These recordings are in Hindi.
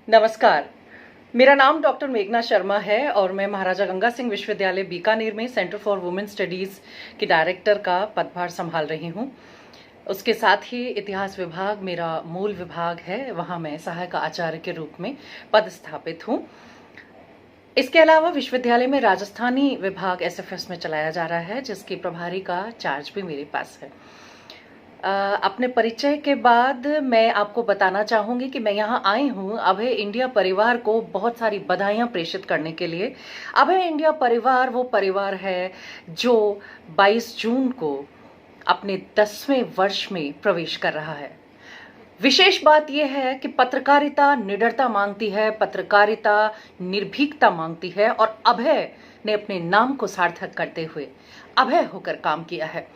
नमस्कार। मेरा नाम डॉक्टर मेघना शर्मा है और मैं महाराजा गंगा सिंह विश्वविद्यालय बीकानेर में सेंटर फॉर वुमेन स्टडीज़ की डायरेक्टर का पदभार संभाल रही हूँ। उसके साथ ही इतिहास विभाग मेरा मूल विभाग है, वहाँ मैं सहायक आचार्य के रूप में पदस्थापित हूँ। इसके अलावा विश्वविद्यालय में राजस्थानी विभाग एसएफएस में चलाया जा रहा है, जिसकी प्रभारी का चार्ज भी मेरे पास है। अपने परिचय के बाद मैं आपको बताना चाहूंगी कि मैं यहाँ आई हूँ अभय इंडिया परिवार को बहुत सारी बधाइयाँ प्रेषित करने के लिए। अभय इंडिया परिवार वो परिवार है जो 22 जून को अपने 10वें वर्ष में प्रवेश कर रहा है। विशेष बात यह है कि पत्रकारिता निडरता मांगती है, पत्रकारिता निर्भीकता मांगती है और अभय ने अपने नाम को सार्थक करते हुए अभय होकर काम किया है।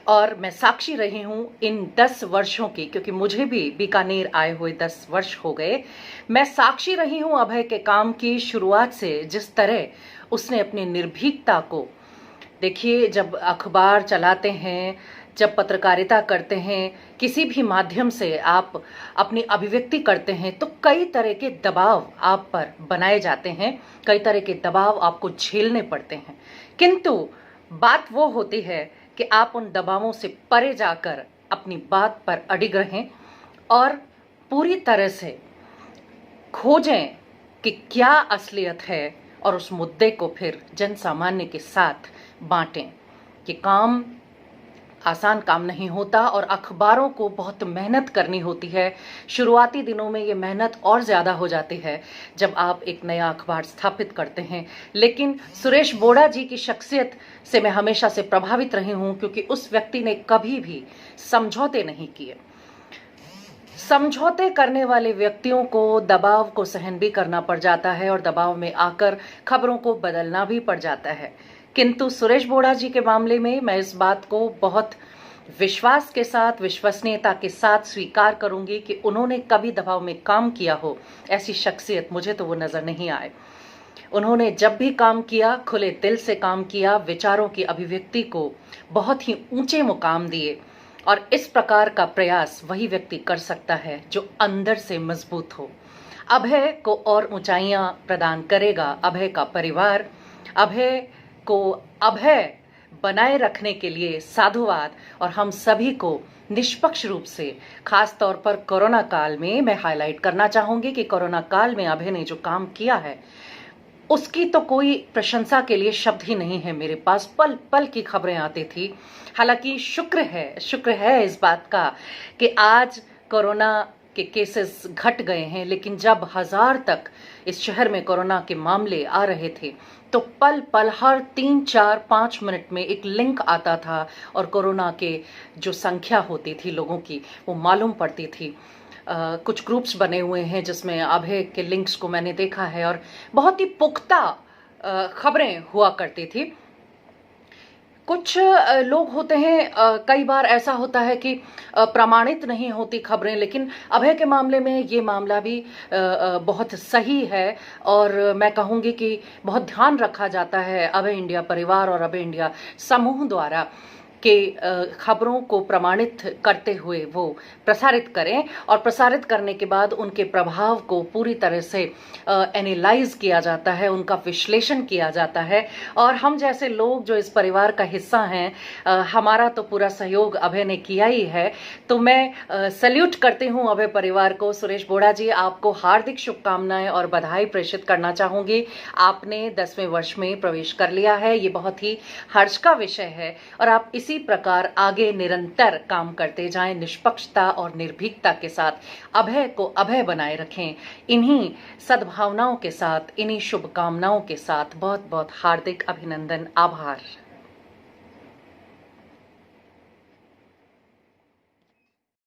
और मैं साक्षी रही हूं इन 10 वर्षों की, क्योंकि मुझे भी बीकानेर आए हुए 10 वर्ष हो गए। मैं साक्षी रही हूं अभय के काम की शुरुआत से, जिस तरह उसने अपनी निर्भीकता को, देखिए जब अखबार चलाते हैं, जब पत्रकारिता करते हैं, किसी भी माध्यम से आप अपनी अभिव्यक्ति करते हैं तो कई तरह के दबाव आप पर बनाए जाते हैं, कई तरह के दबाव आपको झेलने पड़ते हैं। किंतु बात वो होती है कि आप उन दबावों से परे जाकर अपनी बात पर अडिग रहें और पूरी तरह से खोजें कि क्या असलियत है और उस मुद्दे को फिर जन सामान्य के साथ बांटें। ये काम आसान काम नहीं होता और अखबारों को बहुत मेहनत करनी होती है। शुरुआती दिनों में ये मेहनत और ज़्यादा हो जाती है जब आप एक नया अखबार स्थापित करते हैं। लेकिन सुरेश बोड़ा जी की शख्सियत से मैं हमेशा से प्रभावित रही हूँ, क्योंकि उस व्यक्ति ने कभी भी समझौते नहीं किए। समझौते करने वाले व्यक्तियों को दबाव को सहन भी करना पड़ जाता है और दबाव में आकर खबरों को बदलना भी पड़ जाता है। किंतु सुरेश बोड़ा जी के मामले में मैं इस बात को बहुत विश्वास के साथ, विश्वसनीयता के साथ स्वीकार करूंगी कि उन्होंने कभी दबाव में काम किया हो, ऐसी शख्सियत मुझे तो वो नजर नहीं आए। उन्होंने जब भी काम किया खुले दिल से काम किया, विचारों की अभिव्यक्ति को बहुत ही ऊंचे मुकाम दिए और इस प्रकार का प्रयास वही व्यक्ति कर सकता है जो अंदर से मजबूत हो। अभय को और ऊंचाइयां प्रदान करेगा अभय का परिवार। अभय को अभय बनाए रखने के लिए साधुवाद और हम सभी को निष्पक्ष रूप से, खास तौर पर कोरोना काल में मैं हाईलाइट करना चाहूंगी कि कोरोना काल में अभय ने जो काम किया है उसकी तो कोई प्रशंसा के लिए शब्द ही नहीं है मेरे पास। पल पल की खबरें आती थी। हालांकि शुक्र है इस बात का कि आज कोरोना के केसेस घट गए हैं, लेकिन जब 1000 तक इस शहर में कोरोना के मामले आ रहे थे तो पल पल हर 3, 4, 5 मिनट में एक लिंक आता था और कोरोना के जो संख्या होती थी लोगों की वो मालूम पड़ती थी। कुछ ग्रुप्स बने हुए हैं जिसमें अभय के लिंक्स को मैंने देखा है और बहुत ही पुख्ता खबरें हुआ करती थी। कुछ लोग होते हैं, कई बार ऐसा होता है कि प्रमाणित नहीं होती खबरें, लेकिन अभय के मामले में ये मामला भी बहुत सही है और मैं कहूँगी कि बहुत ध्यान रखा जाता है अभय इंडिया परिवार और अभय इंडिया समूह द्वारा के खबरों को प्रमाणित करते हुए वो प्रसारित करें और प्रसारित करने के बाद उनके प्रभाव को पूरी तरह से एनालाइज किया जाता है, उनका विश्लेषण किया जाता है। और हम जैसे लोग जो इस परिवार का हिस्सा हैं, हमारा तो पूरा सहयोग अभय ने किया ही है। तो मैं सैल्यूट करती हूँ अभय परिवार को। सुरेश बोड़ा जी, आपको हार्दिक शुभकामनाएं और बधाई प्रेषित करना चाहूंगी। आपने 10वें वर्ष में प्रवेश कर लिया है, ये बहुत ही हर्ष का विषय है और आप इसी प्रकार आगे निरंतर काम करते जाएं, निष्पक्षता और निर्भीकता के साथ अभय को अभय बनाए रखें। इन्हीं सद्भावनाओं के साथ, इन्हीं शुभकामनाओं के साथ बहुत बहुत हार्दिक अभिनंदन, आभार।